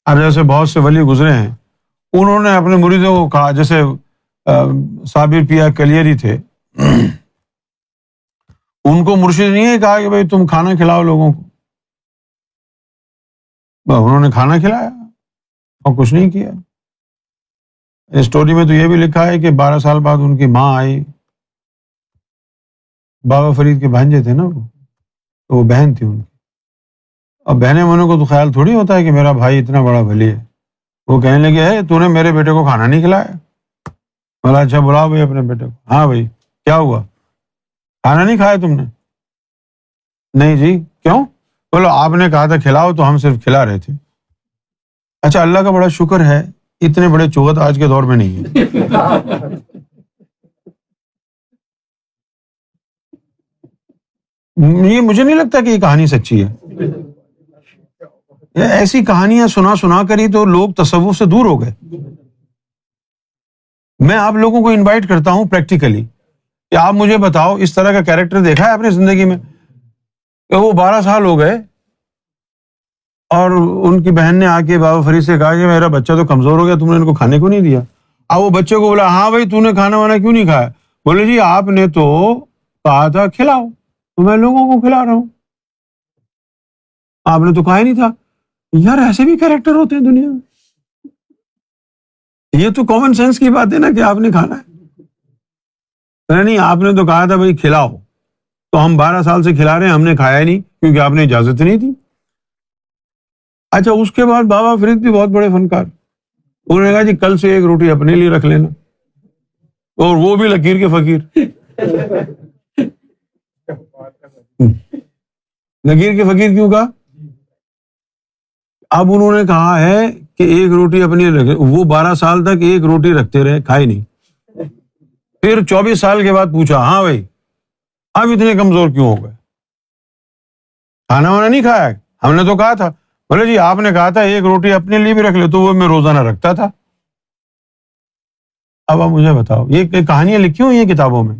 اب جیسے بہت سے ولی گزرے ہیں، انہوں نے اپنے مریدوں کو کہا، جیسے صابر پیا کلیری تھے، ان کو مرشد نہیں ہے کہا کہ بھائی تم کھانا کھلاؤ لوگوں کو، انہوں نے کھانا کھلایا اور کچھ نہیں کیا۔ اسٹوری میں تو یہ بھی لکھا ہے کہ 12 سال بعد ان کی ماں آئی، بابا فرید کے بھانجے تھے نا وہ، تو وہ بہن تھی ان کی، اور بہنیں بہنوں کو تو خیال تھوڑی ہوتا ہے کہ میرا بھائی اتنا بڑا ولی ہے۔ وہ کہنے لگے ہے تو نے میرے بیٹے کو کھانا نہیں کھلایا؟ بولا اچھا بلاؤ بھائی اپنے بیٹے کو۔ ہاں بھائی کیا ہوا، کھانا نہیں کھایا تم نے؟ نہیں جی، کیوں؟ بولو آپ نے کہا تھا کھلاؤ تو ہم صرف کھلا رہے تھے۔ اچھا اللہ کا بڑا شکر ہے اتنے بڑے چوہت آج کے دور میں نہیں ہے۔ یہ مجھے نہیں لگتا کہ یہ کہانی سچی ہے، یہ ایسی کہانیاں سنا سنا کر ہی تو لوگ تصوف سے دور ہو گئے۔ میں آپ لوگوں کو انوائٹ کرتا ہوں پریکٹیکلی کہ آپ مجھے بتاؤ اس طرح کا کیریکٹر دیکھا ہے اپنی زندگی میں کہ وہ 12 سال ہو گئے اور ان کی بہن نے آ کے بابا فرید سے کہا کہ میرا بچہ تو کمزور ہو گیا، تم نے ان کو کھانے کو نہیں دیا۔ اب وہ بچے کو بولا ہاں بھائی تو نے کھانا وانا کیوں نہیں کھایا؟ بولے جی آپ نے تو کہا تھا کھلاؤ تو میں لوگوں کو کھلا رہا ہوں، آپ نے تو کہا ہی نہیں تھا۔ یار ایسے بھی کیریکٹر ہوتے ہیں دنیا میں، یہ تو کامن سینس کی بات ہے نا کہ آپ نے کھانا ہے۔ نہیں آپ نے تو کہا تھا بھائی کھلاؤ، تو ہم 12 سال سے کھلا رہے ہیں، ہم نے کھایا نہیں کیونکہ آپ نے اجازت نہیں دی۔ اچھا اس کے بعد بابا فرید بھی بہت بڑے فنکار، انہوں نے کہا جی کل سے ایک روٹی اپنے لیے رکھ لینا، اور وہ بھی لکیر کے فقیر۔ لکیر کے فقیر کیوں کہا؟ اب انہوں نے کہا ہے کہ ایک روٹی اپنی رکھے، وہ 12 سال تک ایک روٹی رکھتے رہے، کھائی نہیں۔ پھر 24 سال کے بعد پوچھا ہاں بھائی اب اتنے کمزور کیوں ہو گئے، کھانا وانا نہیں کھایا؟ ہم نے تو کہا تھا۔ بولے جی آپ نے کہا تھا ایک روٹی اپنے لیے بھی رکھ لے، تو وہ میں روزانہ رکھتا تھا۔ اب آپ مجھے بتاؤ، یہ کہانیاں لکھی ہوئی ہیں کتابوں میں،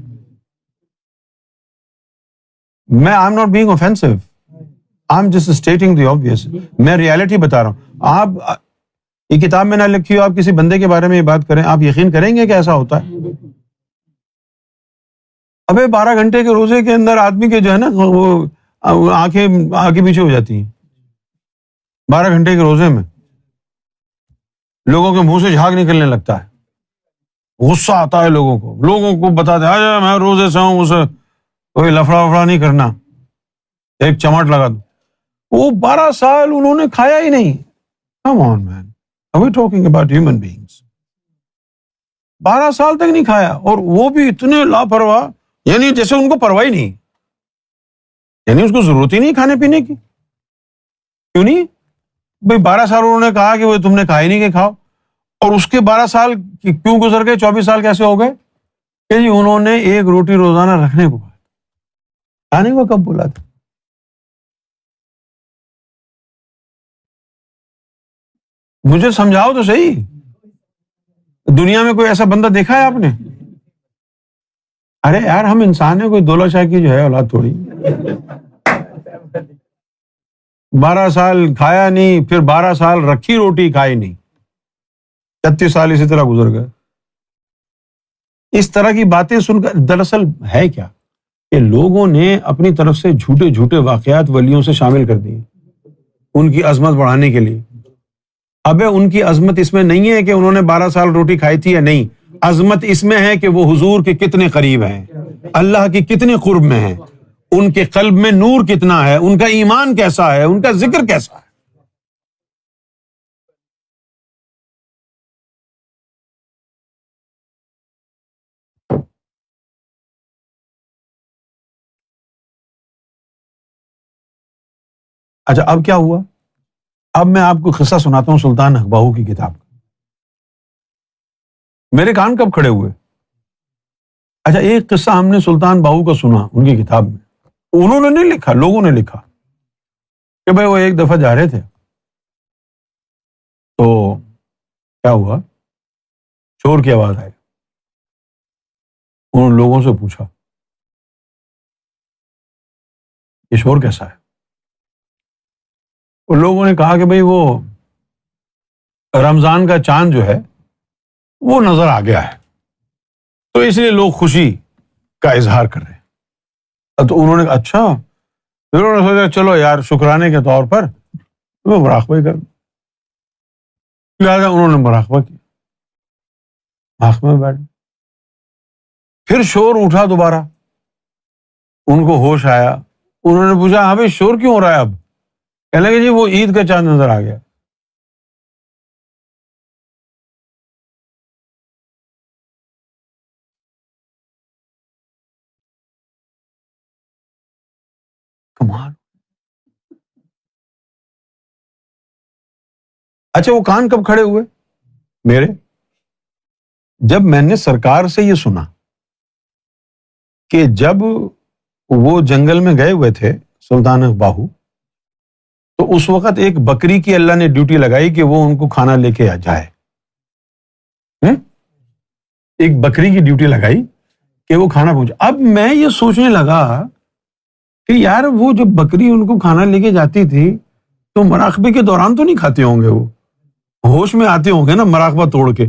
میں I am not being offensive, I am just stating the obvious, میں ریالٹی بتا رہا ہوں۔ آپ یہ کتاب میں نہ لکھی ہو، آپ کسی بندے کے بارے میں یہ بات کریں، آپ یقین کریں گے کہ ایسا ہوتا ہے؟ ابے 12 گھنٹے کے روزے کے اندر آدمی کے جو ہے نا وہ آنکھیں آگے پیچھے ہو جاتی ہیں۔ 12 گھنٹے کے روزے میں لوگوں کے منہ سے جھاگ نکلنے لگتا ہے، غصہ آتا ہے لوگوں کو بتاتے ہیں میں روزے سے ہوں، اسے کوئی لفڑا وفڑا نہیں کرنا، ایک چمٹ لگا دو۔ وہ 12 سال انہوں نے کھایا ہی نہیں۔ Come on man, are we talking about human beings؟ 12 سال تک نہیں کھایا، اور وہ بھی اتنے لاپرواہ، یعنی جیسے ان کو پرواہ ہی نہیں، یعنی اس کو ضرورت ہی نہیں کھانے پینے کی۔ کیوں نہیں بھائی؟ 12 سال انہوں نے کہا کہ وہ تم نے کہا ہی نہیں کہ کھاؤ، اور اس کے 12 سال کیوں گزر گئے، 24 سال کیسے ہو گئے کہ جی انہوں نے ایک روٹی روزانہ رکھنے کو کہا، کھانے کو کب بولا تھا؟ مجھے سمجھاؤ تو صحیح، دنیا میں کوئی ایسا بندہ دیکھا ہے آپ نے؟ ارے یار ہم انسان ہیں، کوئی دولہ شاہ کی جو ہے اولاد تھوڑی۔ 12 سال کھایا نہیں، پھر 12 سال رکھی روٹی کھائی نہیں، 36 سال اسی طرح گزر گئے۔ اس طرح کی باتیں سن کر دراصل ہے کیا کہ لوگوں نے اپنی طرف سے جھوٹے جھوٹے واقعات ولیوں سے شامل کر دیے ان کی عظمت بڑھانے کے لیے۔ ابے ان کی عظمت اس میں نہیں ہے کہ انہوں نے 12 سال روٹی کھائی تھی یا نہیں، عظمت اس میں ہے کہ وہ حضور کے کتنے قریب ہیں، اللہ کی کتنے قرب میں ہیں، ان کے قلب میں نور کتنا ہے، ان کا ایمان کیسا ہے، ان کا ذکر کیسا ہے۔ اچھا اب کیا ہوا؟ اب میں آپ کو قصہ سناتا ہوں سلطان حقباہو کی کتاب کا۔ میرے کان کب کھڑے ہوئے؟ اچھا ایک قصہ ہم نے سلطان باہو کا سنا ان کی کتاب میں، انہوں نے نہیں لکھا، لوگوں نے لکھا کہ بھائی وہ ایک دفعہ جا رہے تھے تو کیا ہوا، شور کی آواز آئی، انہوں نے لوگوں سے پوچھا یہ شور کیسا ہے؟ اور لوگوں نے کہا کہ بھائی وہ رمضان کا چاند جو ہے وہ نظر آ گیا ہے، تو اس لیے لوگ خوشی کا اظہار کر رہے ہیں۔ تو انہوں نے کہا اچھا، پھر انہوں نے سوچا چلو یار شکرانے کے طور پر میں مراقبہ کر، لہٰذا انہوں نے مراقبہ کیا، مراقبہ میں بیٹھ، پھر شور اٹھا دوبارہ، ان کو ہوش آیا، انہوں نے پوچھا ہاں بھائی شور کیوں ہو رہا ہے اب؟ کہنے لگے جی وہ عید کا چاند نظر آ گیا۔ کمال۔ اچھا وہ کان کب کھڑے ہوئے میرے؟ جب میں نے سرکار سے یہ سنا کہ جب وہ جنگل میں گئے ہوئے تھے سلطان باہو، تو اس وقت ایک بکری کی اللہ نے ڈیوٹی لگائی کہ وہ ان کو کھانا لے کے جائے۔ ایک بکری کی ڈیوٹی لگائی کہ وہ کھانا پہنچے۔ اب میں یہ سوچنے لگا کہ یار وہ جب بکری ان کو کھانا لے کے جاتی تھی تو مراقبے کے دوران تو نہیں کھاتے ہوں گے، وہ ہوش میں آتے ہوں گے نا مراقبہ توڑ کے،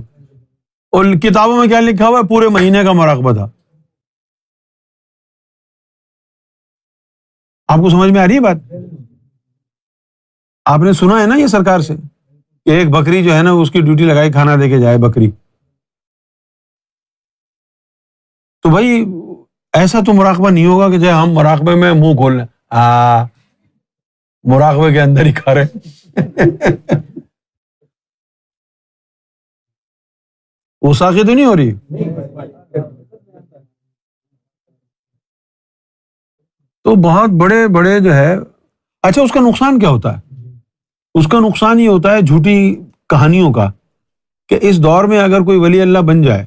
اور کتابوں میں کیا لکھا ہوا ہے پورے مہینے کا مراقبہ تھا۔ آپ کو سمجھ میں آ رہی ہے بات؟ آپ نے سنا ہے نا یہ سرکار سے کہ ایک بکری جو ہے نا اس کی ڈیوٹی لگائی کھانا دے کے جائے بکری، تو بھائی ایسا تو مراقبہ نہیں ہوگا کہ جب ہم مراقبے میں منہ کھول لیں مراقبے کے اندر ہی کھا رہے وہ ساقی تو نہیں ہو رہی۔ تو بہت بڑے بڑے جو ہے، اچھا اس کا نقصان کیا ہوتا ہے؟ اس کا نقصان یہ ہوتا ہے جھوٹی کہانیوں کا، کہ اس دور میں اگر کوئی ولی اللہ بن جائے،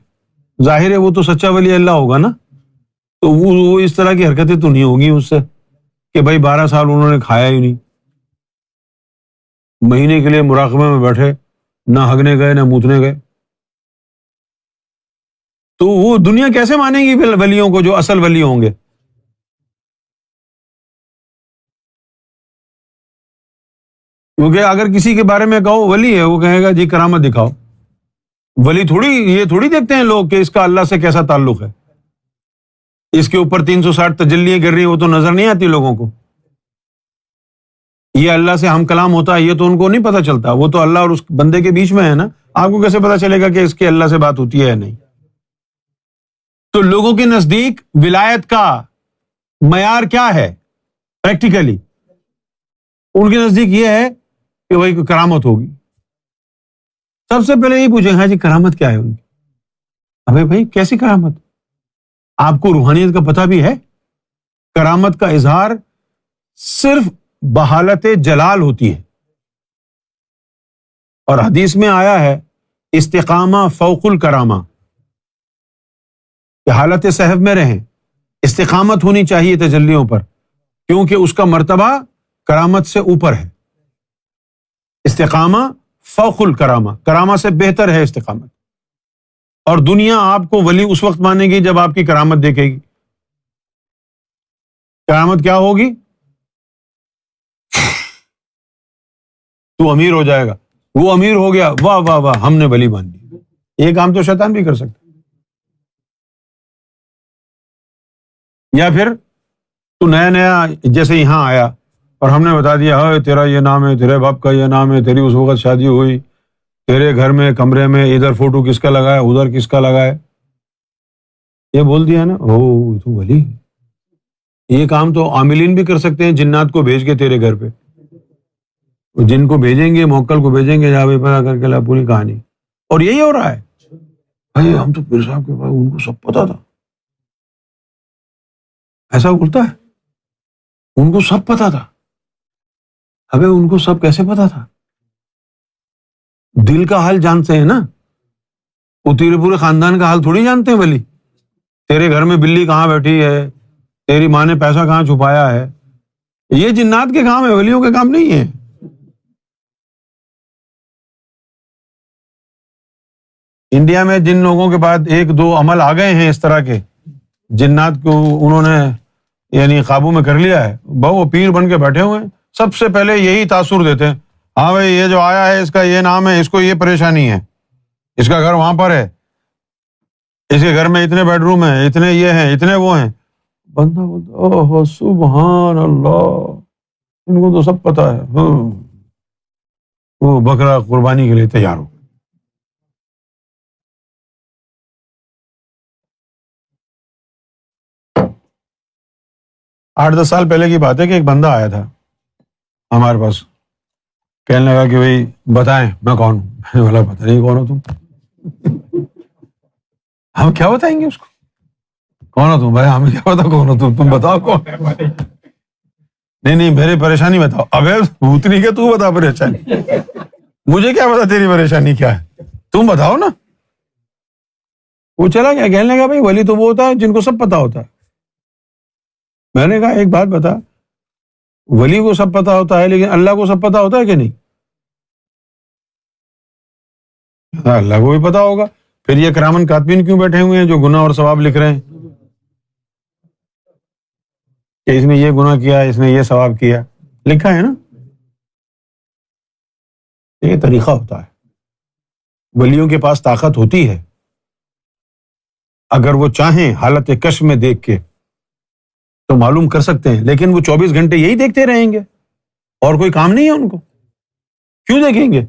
ظاہر ہے وہ تو سچا ولی اللہ ہوگا نا، تو وہ اس طرح کی حرکتیں تو نہیں ہوگی اس سے کہ بھائی 12 سال انہوں نے کھایا ہی نہیں، مہینے کے لیے مراقبے میں بیٹھے، نہ ہگنے گئے نہ موتنے گئے، تو وہ دنیا کیسے مانے گی ولیوں کو جو اصل ولی ہوں گے؟ کیونکہ اگر کسی کے بارے میں کہو ولی ہے، وہ کہے گا جی کرامت دکھاؤ۔ ولی تھوڑی یہ تھوڑی دیکھتے ہیں لوگ کہ اس کا اللہ سے کیسا تعلق ہے، اس کے اوپر 360 تجلیاں گر رہی ہیں، وہ تو نظر نہیں آتی لوگوں کو۔ یہ اللہ سے ہم کلام ہوتا ہے یہ تو ان کو نہیں پتہ چلتا، وہ تو اللہ اور اس بندے کے بیچ میں ہے نا، آپ کو کیسے پتہ چلے گا کہ اس کے اللہ سے بات ہوتی ہے یا نہیں؟ تو لوگوں کے نزدیک ولایت کا معیار کیا ہے پریکٹیکلی؟ ان کے نزدیک یہ ہے کہ بھائی کوئی کرامت ہوگی۔ سب سے پہلے یہ پوچھیں ہاں جی کرامت کیا ہے ان کی؟ ابے بھائی کیسی کرامت؟ آپ کو روحانیت کا پتہ بھی ہے؟ کرامت کا اظہار صرف بحالت جلال ہوتی ہے، اور حدیث میں آیا ہے استقامہ فوق الکرامہ، کہ حالت صحب میں رہیں، استقامت ہونی چاہیے تجلیوں پر، کیونکہ اس کا مرتبہ کرامت سے اوپر ہے۔ استقامہ فوق الکرامہ، کرامہ سے بہتر ہے استقامت، اور دنیا آپ کو ولی اس وقت مانے گی جب آپ کی کرامت دیکھے گی۔ کرامت کیا ہوگی؟ تو امیر ہو جائے گا، وہ امیر ہو گیا، واہ واہ واہ ہم نے ولی مان لی۔ یہ کام تو شیطان بھی کر سکتا۔ یا پھر تو نیا نیا جیسے یہاں آیا اور ہم نے بتا دیا ہاں تیرا یہ نام ہے، تیرے باپ کا یہ نام ہے، تیری اس وقت شادی ہوئی، تیرے گھر میں کمرے میں ادھر فوٹو کس کا لگا ہے، ادھر کس کا لگا ہے، یہ بول دیا نا او تو ولی۔ یہ کام تو عاملین بھی کر سکتے ہیں، جنات کو بھیج کے تیرے گھر پہ، جن کو بھیجیں گے موکل کو بھیجیں گے، جا بھی پتا کر کے لا پوری کہانی۔ اور یہی ہو رہا ہے بھائی، ہم تو پیر صاحب کے پاس ان کو سب پتا تھا، ایسا بولتا ہے ان کو سب پتا تھا۔ ابے ان کو سب کیسے پتا تھا؟ دل کا حال جانتے ہیں نا، وہ تیرے پورے خاندان کا حال تھوڑی جانتے ہیں ولی۔ تیرے گھر میں بلی کہاں بیٹھی ہے، تیری ماں نے پیسہ کہاں چھپایا ہے، یہ جنات کے کام ہے، ولیوں کے کام نہیں ہے۔ انڈیا میں جن لوگوں کے بعد 1-2 عمل آ گئے ہیں اس طرح کے، جنات کو انہوں نے یعنی قابو میں کر لیا ہے، وہ پیر بن کے بیٹھے ہوئے ہیں، سب سے پہلے یہی تاثر دیتے ہیں ہاں بھائی یہ جو آیا ہے اس کا یہ نام ہے، اس کو یہ پریشانی ہے، اس کا گھر وہاں پر ہے، اس کے گھر میں اتنے بیڈ روم ہیں، اتنے یہ ہیں، اتنے وہ ہیں. بندہ بولتا اوہ سبحان اللہ، ان کو تو سب پتا ہے. وہ بکرا قربانی کے لیے تیار ہو. 8-10 سال پہلے کی بات ہے کہ ایک بندہ آیا تھا ہمارے پاس، کہنے لگا کہ بھائی بتائیں میں کون ہوں. میں نے بولا پتہ نہیں کون ہو تم. ہم کیا بتائیں گے اس کو کون ہو تم؟ بھائی ہمیں کیا پتا کون ہو تم بتاؤ کون. نہیں میری پریشانی بتاؤ. ابے بھوتنی کے تو بتا پریشانی، مجھے کیا پتا تیری پریشانی کیا ہے، تم بتاؤ نا. وہ چلا گیا، کہنے لگا بھائی ولی تو وہ ہوتا ہے جن کو سب پتا ہوتا ہے. میں نے کہا ایک بات بتا، ولی کو سب پتا ہوتا ہے لیکن اللہ کو سب پتا ہوتا ہے کہ نہیں؟ اللہ کو بھی پتا ہوگا، پھر یہ کرامن کاتبین کیوں بیٹھے ہوئے ہیں جو گناہ اور ثواب لکھ رہے ہیں کہ اس نے یہ گناہ کیا، اس نے یہ ثواب کیا؟ لکھا ہے نا. یہ طریقہ ہوتا ہے، ولیوں کے پاس طاقت ہوتی ہے، اگر وہ چاہیں حالت کشف میں دیکھ کے تو معلوم کر سکتے ہیں، لیکن وہ 24 گھنٹے یہی دیکھتے رہیں گے اور کوئی کام نہیں ہے ان کو، کیوں دیکھیں گے؟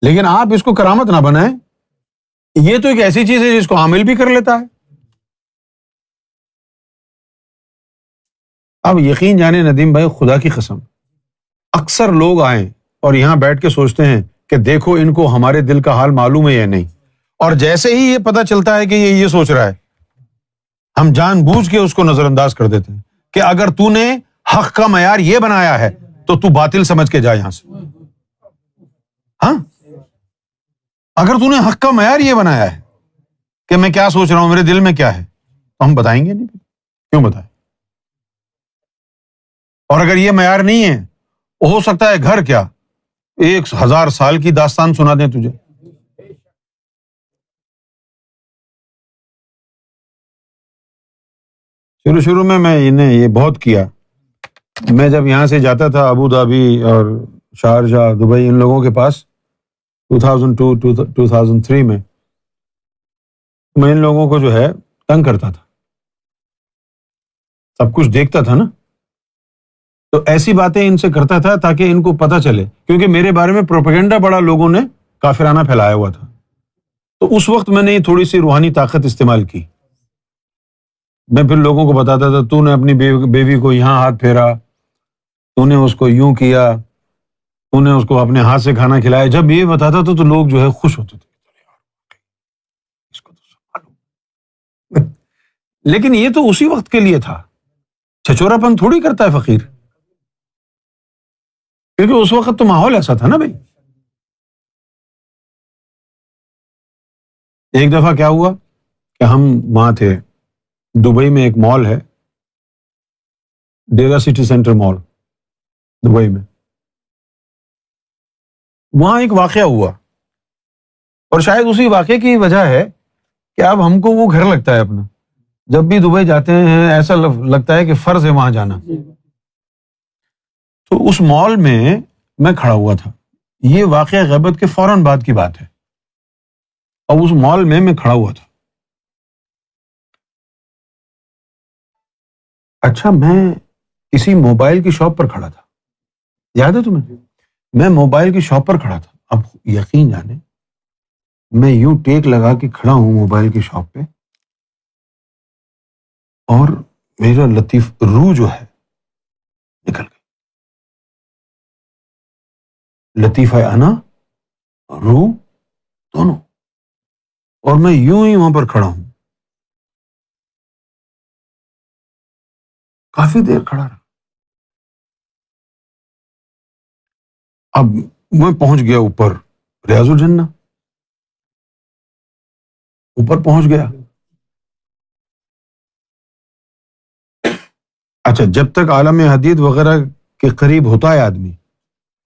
لیکن آپ اس کو کرامت نہ بنائیں. یہ تو ایک ایسی چیز ہے جس کو عامل بھی کر لیتا ہے. اب یقین جانے ندیم بھائی، خدا کی قسم اکثر لوگ آئیں اور یہاں بیٹھ کے سوچتے ہیں کہ دیکھو ان کو ہمارے دل کا حال معلوم ہے یا نہیں، اور جیسے ہی یہ پتہ چلتا ہے کہ یہ سوچ رہا ہے، ہم جان بوجھ کے اس کو نظر انداز کر دیتے ہیں کہ اگر تو نے حق کا معیار یہ بنایا ہے تو باطل سمجھ کے جا یہاں سے. ہاں، اگر تو نے حق کا معیار یہ بنایا ہے کہ میں کیا سوچ رہا ہوں، میرے دل میں کیا ہے، تو ہم بتائیں گے نہیں. کیوں بتائیں؟ اور اگر یہ معیار نہیں ہے، ہو سکتا ہے گھر کیا 1000 سال کی داستان سنا دیں تجھے. شروع میں انہیں یہ بہت کیا. میں جب یہاں سے جاتا تھا ابو دھابی اور شارجہ، دبئی، ان لوگوں کے پاس 2002-2003 میں ان لوگوں کو جو ہے تنگ کرتا تھا، سب کچھ دیکھتا تھا نا، تو ایسی باتیں ان سے کرتا تھا تاکہ ان کو پتہ چلے، کیونکہ میرے بارے میں پروپیگنڈا بڑا لوگوں نے کافرانہ پھیلایا ہوا تھا. تو اس وقت میں نے تھوڑی سی روحانی طاقت استعمال کی. میں پھر لوگوں کو بتاتا تھا تو نے اپنی بیوی کو یہاں ہاتھ پھیرا، تو نے اس کو یوں کیا، تو نے اس کو اپنے ہاتھ سے کھانا کھلایا. جب یہ بتاتا تھا تو لوگ جو ہے خوش ہوتے تھے، اس کو تو سب معلوم. لیکن یہ تو اسی وقت کے لیے تھا، چھچورا پن تھوڑی کرتا ہے فقیر، کیونکہ اس وقت تو ماحول ایسا تھا نا بھائی. ایک دفعہ کیا ہوا کہ ہم وہاں تھے دبئی میں، ایک مال ہے ڈیرا سٹی سینٹر مال دبئی میں، وہاں ایک واقعہ ہوا، اور شاید اسی واقعے کی وجہ ہے کہ اب ہم کو وہ گھر لگتا ہے اپنا. جب بھی دبئی جاتے ہیں ایسا لگتا ہے کہ فرض ہے وہاں جانا. تو اس مال میں کھڑا ہوا تھا، یہ واقعہ غیبت کے فوراً بعد کی بات ہے، اور اس مال میں کھڑا ہوا تھا. اچھا، میں کسی موبائل کی شاپ پر کھڑا تھا، یاد ہے تمہیں؟ میں موبائل کی شاپ پر کھڑا تھا. اب یقین جانے میں یوں ٹیک لگا کے کھڑا ہوں موبائل کی شاپ پہ، اور میرا لطیف روح جو ہے نکل گئی. لطیفہ انا، روح دونوں، اور میں یوں ہی وہاں پر کھڑا ہوں. کافی دیر کھڑا رہا. اب میں پہنچ گیا اوپر ریاض الجنہ، اوپر پہنچ گیا. اچھا، جب تک عالم حدید وغیرہ کے قریب ہوتا ہے آدمی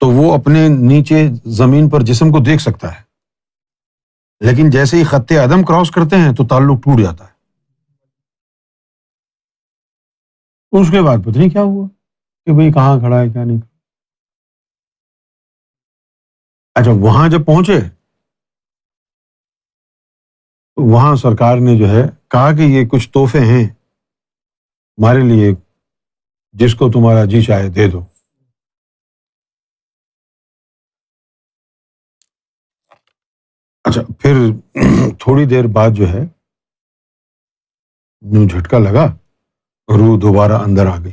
تو وہ اپنے نیچے زمین پر جسم کو دیکھ سکتا ہے، لیکن جیسے ہی خط عدم کراس کرتے ہیں تو تعلق ٹوٹ جاتا ہے. اس کے بعد پتہ نہیں کیا ہوا کہ بھئی کہاں کھڑا ہے کیا نہیں. اچھا وہاں جب پہنچے وہاں سرکار نے جو ہے کہا کہ یہ کچھ تحفے ہیں ہمارے لیے، جس کو تمہارا جی چاہے دے دو. اچھا پھر تھوڑی دیر بعد جو ہے یوں جھٹکا لگا، روح دوبارہ اندر آ گئی.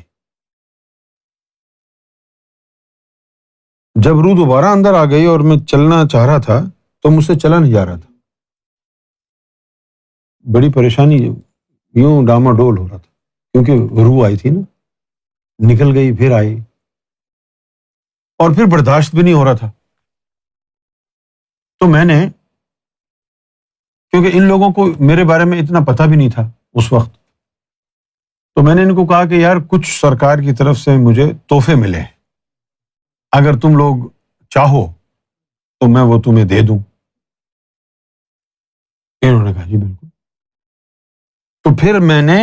جب روح دوبارہ اندر آ گئی اور میں چلنا چاہ رہا تھا تو مجھ سے چلا نہیں جا رہا تھا. بڑی پریشانی، یوں ڈاماڈول ہو رہا تھا کیونکہ روح آئی تھی نا، نکل گئی پھر آئی اور پھر برداشت بھی نہیں ہو رہا تھا. تو میں نے، کیونکہ ان لوگوں کو میرے بارے میں اتنا پتہ بھی نہیں تھا اس وقت، تو میں نے ان کو کہا کہ یار کچھ سرکار کی طرف سے مجھے تحفے ملے ہیں، اگر تم لوگ چاہو تو میں وہ تمہیں دے دوں. انہوں نے کہا جی بالکل. تو پھر میں نے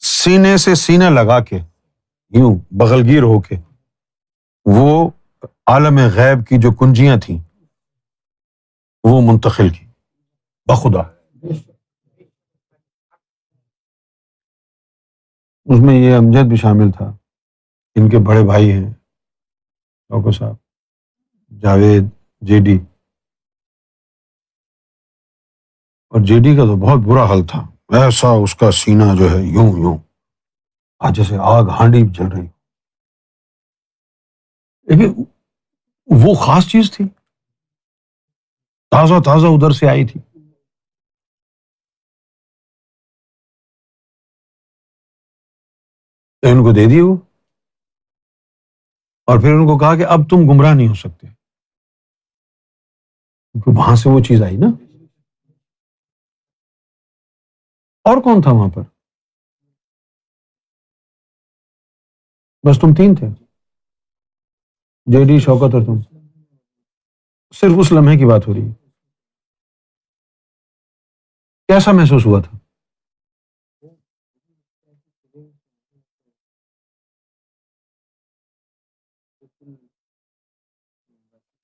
سینے سے سینہ لگا کے یوں بغلگیر ہو کے وہ عالم غیب کی جو کنجیاں تھیں وہ منتقل کی بخدا. اس میں یہ امجد بھی شامل تھا، ان کے بڑے بھائی ہیں شوکت صاحب، جاوید، جے ڈی. اور جے ڈی کا تو بہت برا حال تھا، ایسا اس کا سینہ جو ہے یوں یوں آج جیسے آگ ہانڈی جل رہی. لیکن وہ خاص چیز تھی، تازہ تازہ ادھر سے آئی تھی. تو ان کو دے دی وہ، اور پھر ان کو کہا کہ اب تم گمراہ نہیں ہو سکتے، کیونکہ وہاں سے وہ چیز آئی نا. اور کون تھا وہاں پر؟ بس تم تین تھے، جے ڈی، شوکت اور تم. صرف اس لمحے کی بات ہو رہی ہے. کیسا محسوس ہوا تھا؟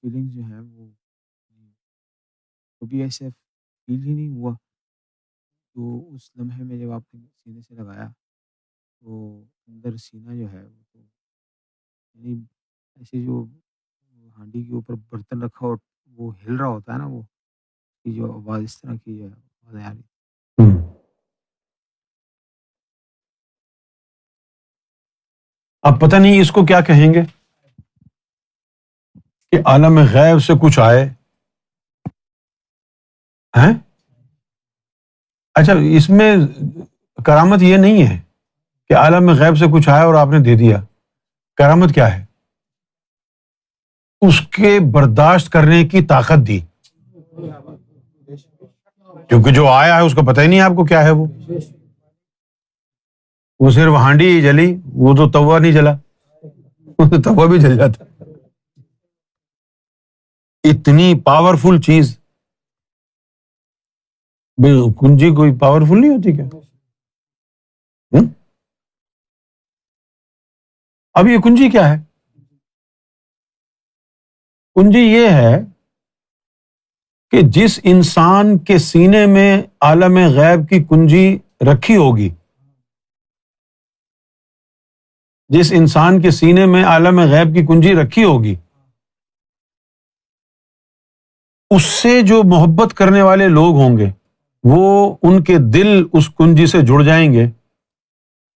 فیلنگ جو ہے وہ کبھی ایسے فیل ہی نہیں ہوا. تو اس لمحے میں جب آپ نے سینے سے لگایا تو اندر سینہ جو ہے وہ تو یعنی ایسے جو ہانڈی کے اوپر برتن رکھا اور وہ ہل رہا ہوتا ہے نا، وہ کی جو آواز اس طرح کی جو ہے آواز آ رہی. اب پتہ نہیں اس کو کیا کہیں گے کہ عالم غیب سے کچھ آئے ہیں. اچھا اس میں کرامت یہ نہیں ہے کہ عالم غیب سے کچھ آیا اور آپ نے دے دیا. کرامت کیا ہے؟ اس کے برداشت کرنے کی طاقت دی، کیونکہ جو آیا ہے اس کو پتہ ہی نہیں آپ کو کیا ہے. وہ صرف ہانڈی ہی جلی، وہ تو توا نہیں جلا، وہ تو توا بھی جل جاتا. اتنی پاورفل چیز. کنجی کوئی پاورفل نہیں ہوتی کیا؟ اب یہ کنجی کیا ہے؟ کنجی یہ ہے کہ جس انسان کے سینے میں عالم غیب کی کنجی رکھی ہوگی، جس انسان کے سینے میں عالم غیب کی کنجی رکھی ہوگی، اس سے جو محبت کرنے والے لوگ ہوں گے وہ ان کے دل اس کنجی سے جڑ جائیں گے،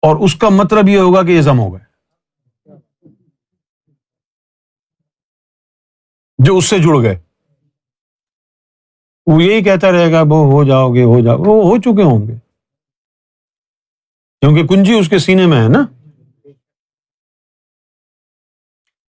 اور اس کا مطلب یہ ہوگا کہ یہ ضم ہو گئے. جو اس سے جڑ گئے وہ یہی کہتا رہے گا وہ ہو جاؤ گے، ہو جاؤ، وہ ہو چکے ہوں گے کیونکہ کنجی اس کے سینے میں ہے نا.